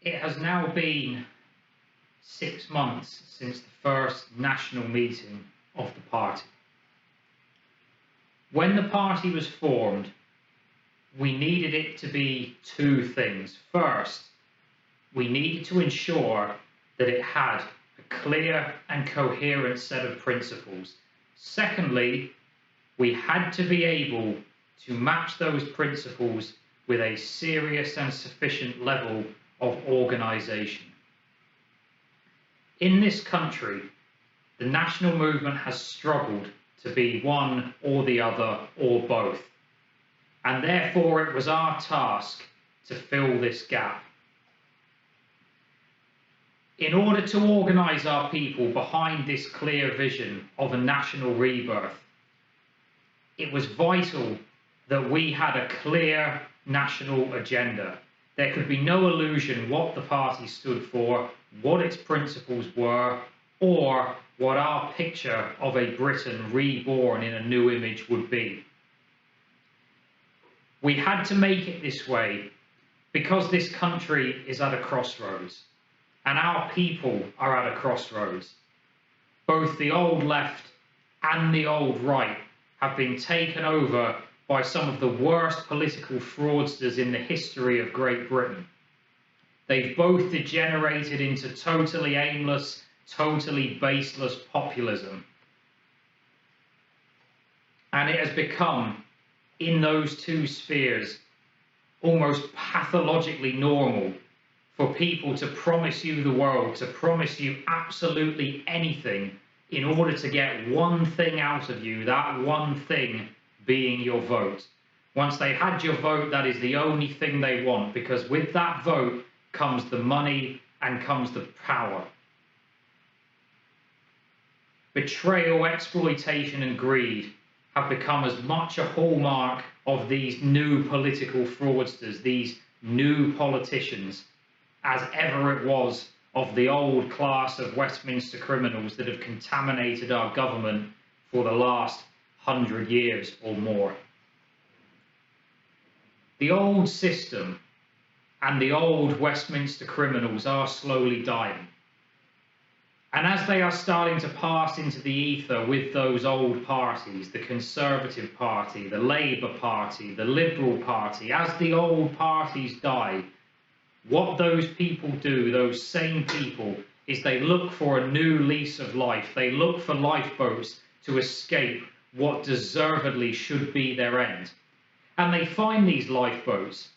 It has now been 6 months since the first national meeting of the party. When the party was formed, we needed it to be two things. First, we needed to ensure that it had a clear and coherent set of principles. Secondly, we had to be able to match those principles with a serious and sufficient level of organisation. In this country, the national movement has struggled to be one or the other or both, and therefore it was our task to fill this gap. In order to organise our people behind this clear vision of a national rebirth, it was vital that we had a clear national agenda. There could be no illusion what the party stood for, what its principles were, or what our picture of a Britain reborn in a new image would be. We had to make it this way because this country is at a crossroads, and our people are at a crossroads. Both the old left and the old right have been taken over by some of the worst political fraudsters in the history of Great Britain. They've both degenerated into totally aimless, totally baseless populism. And it has become, in those two spheres, almost pathologically normal for people to promise you the world, to promise you absolutely anything in order to get one thing out of you, that one thing being your vote. Once they've had your vote, that is the only thing they want, because with that vote comes the money and comes the power. Betrayal, exploitation and greed have become as much a hallmark of these new political fraudsters, these new politicians, as ever it was of the old class of Westminster criminals that have contaminated our government for the last 100 years or more. The old system and the old Westminster criminals are slowly dying. And as they are starting to pass into the ether with those old parties, the Conservative Party, the Labour Party, the Liberal Party, as the old parties die, what those people do, those same people, is they look for a new lease of life. They look for lifeboats to escape what deservedly should be their end. And they find these lifeboats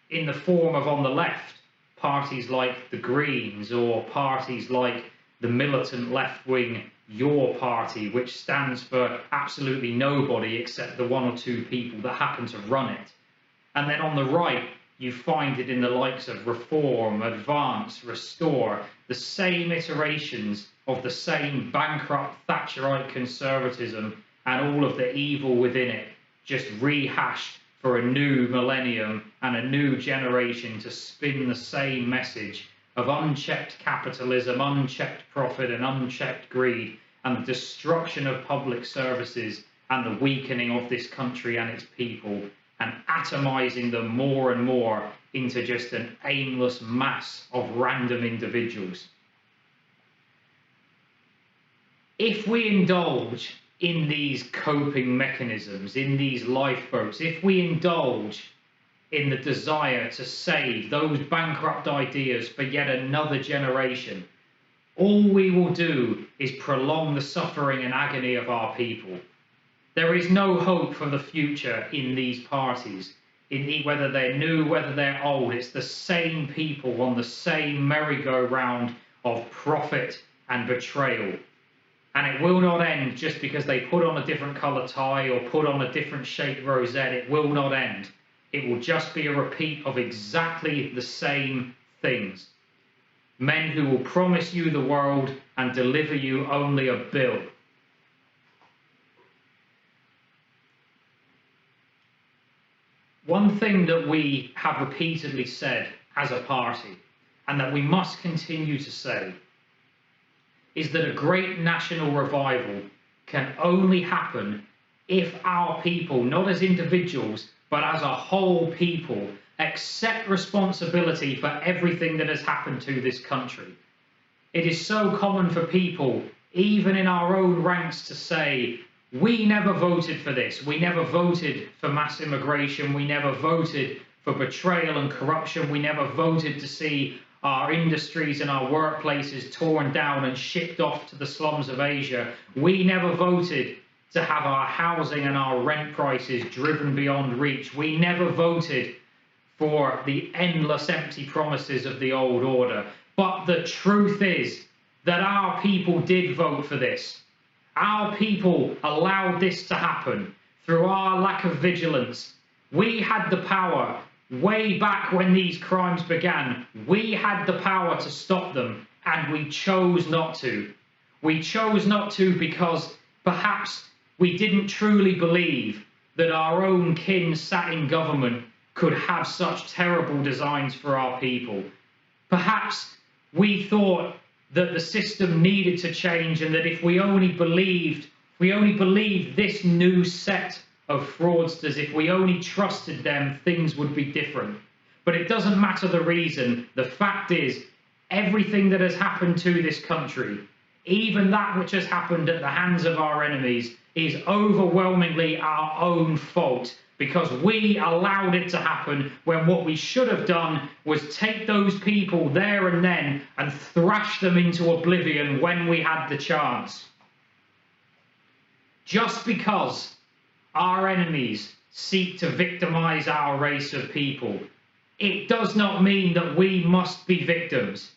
in the form of, on the left, parties like the Greens, or parties like the militant left-wing Your Party, which stands for absolutely nobody except the one or two people that happen to run it. And then on the right, you find it in the likes of Reform, Advance, Restore, the same iterations of the same bankrupt Thatcherite conservatism and all of the evil within it, just rehashed for a new millennium and a new generation to spin the same message of unchecked capitalism, unchecked profit and unchecked greed, and the destruction of public services and the weakening of this country and its people, and atomizing them more and more into just an aimless mass of random individuals. If we indulge in these coping mechanisms, in these lifeboats, if we indulge in the desire to save those bankrupt ideas for yet another generation, all we will do is prolong the suffering and agony of our people. There is no hope for the future in these parties, whether they're new, whether they're old. It's the same people on the same merry-go-round of profit and betrayal. And it will not end just because they put on a different colour tie or put on a different shaped rosette. It will not end. It will just be a repeat of exactly the same things. Men who will promise you the world and deliver you only a bill. One thing that we have repeatedly said as a party, and that we must continue to say, is that a great national revival can only happen if our people, not as individuals, but as a whole people, accept responsibility for everything that has happened to this country. It is so common for people, even in our own ranks, to say, we never voted for this, we never voted for mass immigration, we never voted for betrayal and corruption, we never voted to see our industries and our workplaces torn down and shipped off to the slums of Asia. We never voted to have our housing and our rent prices driven beyond reach. We never voted for the endless empty promises of the old order. But the truth is that our people did vote for this. Our people allowed this to happen through our lack of vigilance. We had the power way back when these crimes began. We had the power to stop them, and we chose not to. We chose not to because perhaps we didn't truly believe that our own kin sat in government could have such terrible designs for our people. Perhaps we thought that the system needed to change, and that if we only believed this new set of fraudsters, if we only trusted them, things would be different. But it doesn't matter the reason. The fact is, everything that has happened to this country, even that which has happened at the hands of our enemies, is overwhelmingly our own fault, because we allowed it to happen when what we should have done was take those people there and then and thrash them into oblivion when we had the chance. Just because our enemies seek to victimize our race of people, it does not mean that we must be victims.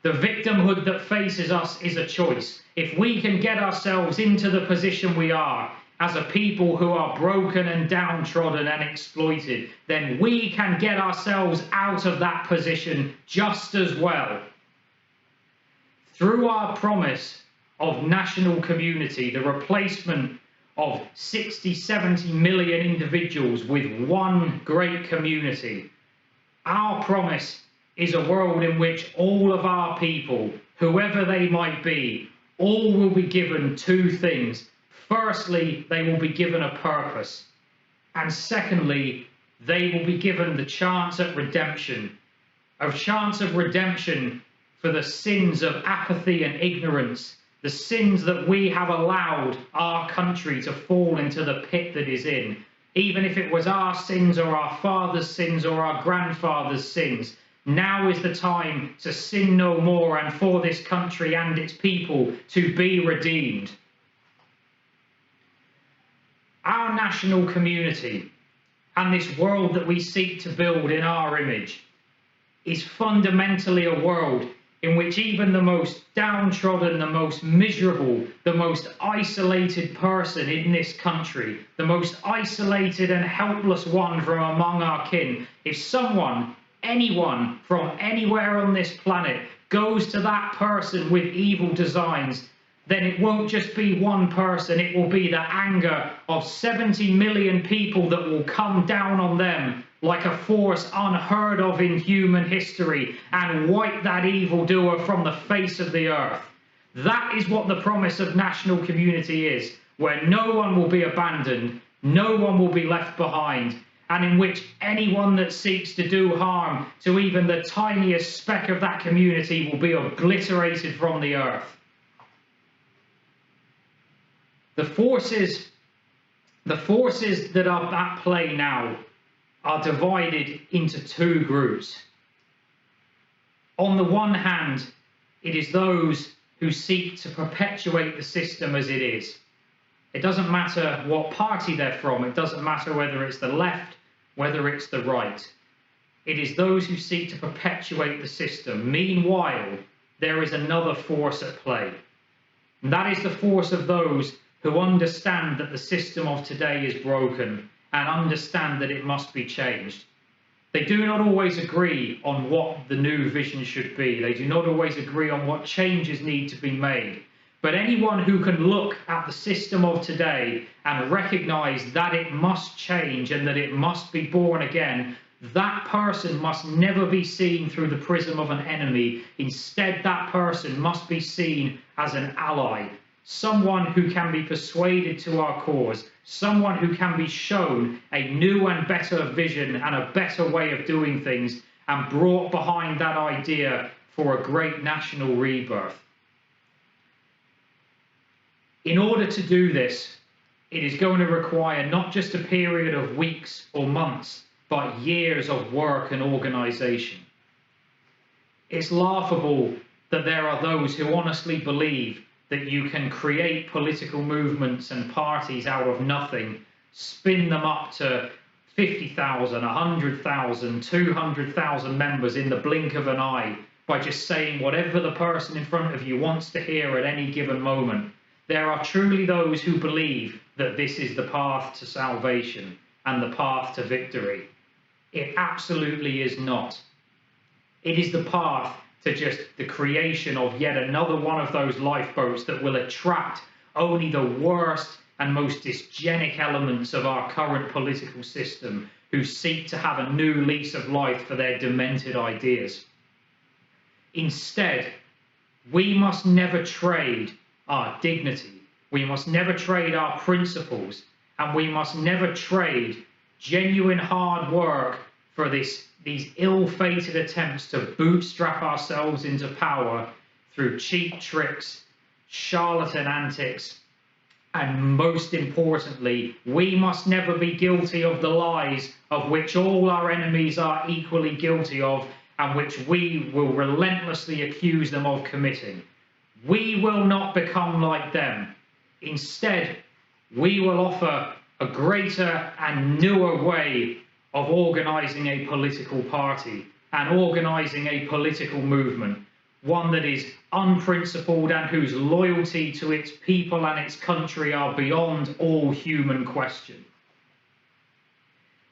The victimhood that faces us is a choice. If we can get ourselves into the position we are, as a people who are broken and downtrodden and exploited, then we can get ourselves out of that position just as well. Through our promise of national community, the replacement of 60, 70 million individuals with one great community, our promise is a world in which all of our people, whoever they might be, all will be given two things. Firstly, they will be given a purpose. And secondly, they will be given the chance at redemption. A chance of redemption for the sins of apathy and ignorance, the sins that we have allowed our country to fall into the pit that is in. Even if it was our sins or our father's sins or our grandfather's sins, now is the time to sin no more and for this country and its people to be redeemed. Our national community and this world that we seek to build in our image is fundamentally a world in which even the most downtrodden, the most miserable, the most isolated person in this country, the most isolated and helpless one from among our kin, if someone, anyone from anywhere on this planet goes to that person with evil designs, then it won't just be one person, it will be the anger of 70 million people that will come down on them like a force unheard of in human history and wipe that evildoer from the face of the earth. That is what the promise of national community is, where no one will be abandoned, no one will be left behind, and in which anyone that seeks to do harm to even the tiniest speck of that community will be obliterated from the earth. The forces that are at play now are divided into two groups. On the one hand, it is those who seek to perpetuate the system as it is. It doesn't matter what party they're from, it doesn't matter whether it's the left, whether it's the right. It is those who seek to perpetuate the system. Meanwhile, there is another force at play. And that is the force of those who understand that the system of today is broken and understand that it must be changed. They do not always agree on what the new vision should be. They do not always agree on what changes need to be made. But anyone who can look at the system of today and recognize that it must change and that it must be born again, that person must never be seen through the prism of an enemy. Instead, that person must be seen as an ally, someone who can be persuaded to our cause, someone who can be shown a new and better vision and a better way of doing things and brought behind that idea for a great national rebirth. In order to do this, it is going to require not just a period of weeks or months, but years of work and organisation. It's laughable that there are those who honestly believe that you can create political movements and parties out of nothing, spin them up to 50,000, 100,000, 200,000 members in the blink of an eye by just saying whatever the person in front of you wants to hear at any given moment. There are truly those who believe that this is the path to salvation and the path to victory. It absolutely is not. It is the path to just the creation of yet another one of those lifeboats that will attract only the worst and most dysgenic elements of our current political system who seek to have a new lease of life for their demented ideas. Instead, we must never trade our dignity, we must never trade our principles, and we must never trade genuine hard work for these ill-fated attempts to bootstrap ourselves into power through cheap tricks, charlatan antics, and most importantly, we must never be guilty of the lies of which all our enemies are equally guilty of and which we will relentlessly accuse them of committing. We will not become like them. Instead, we will offer a greater and newer way of organising a political party and organising a political movement, one that is unprincipled and whose loyalty to its people and its country are beyond all human question.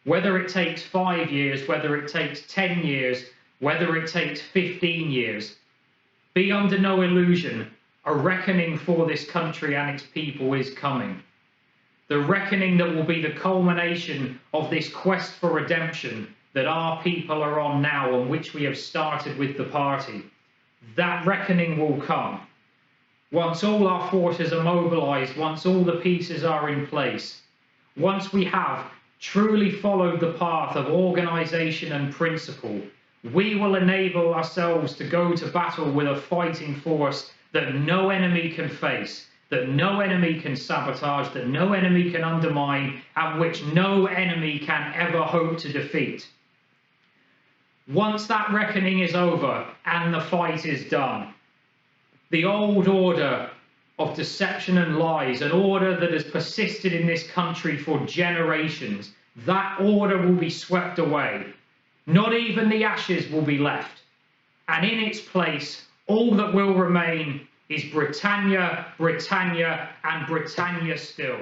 Whether it takes 5 years, whether it takes 10 years, whether it takes 15 years, be under no illusion, a reckoning for this country and its people is coming. The reckoning that will be the culmination of this quest for redemption that our people are on now, on which we have started with the party. That reckoning will come. Once all our forces are mobilised, once all the pieces are in place, once we have truly followed the path of organisation and principle, we will enable ourselves to go to battle with a fighting force that no enemy can face, that no enemy can sabotage, that no enemy can undermine, and which no enemy can ever hope to defeat. Once that reckoning is over and the fight is done, the old order of deception and lies, an order that has persisted in this country for generations, that order will be swept away. Not even the ashes will be left. And in its place, all that will remain is Britannia, Britannia, and Britannia still.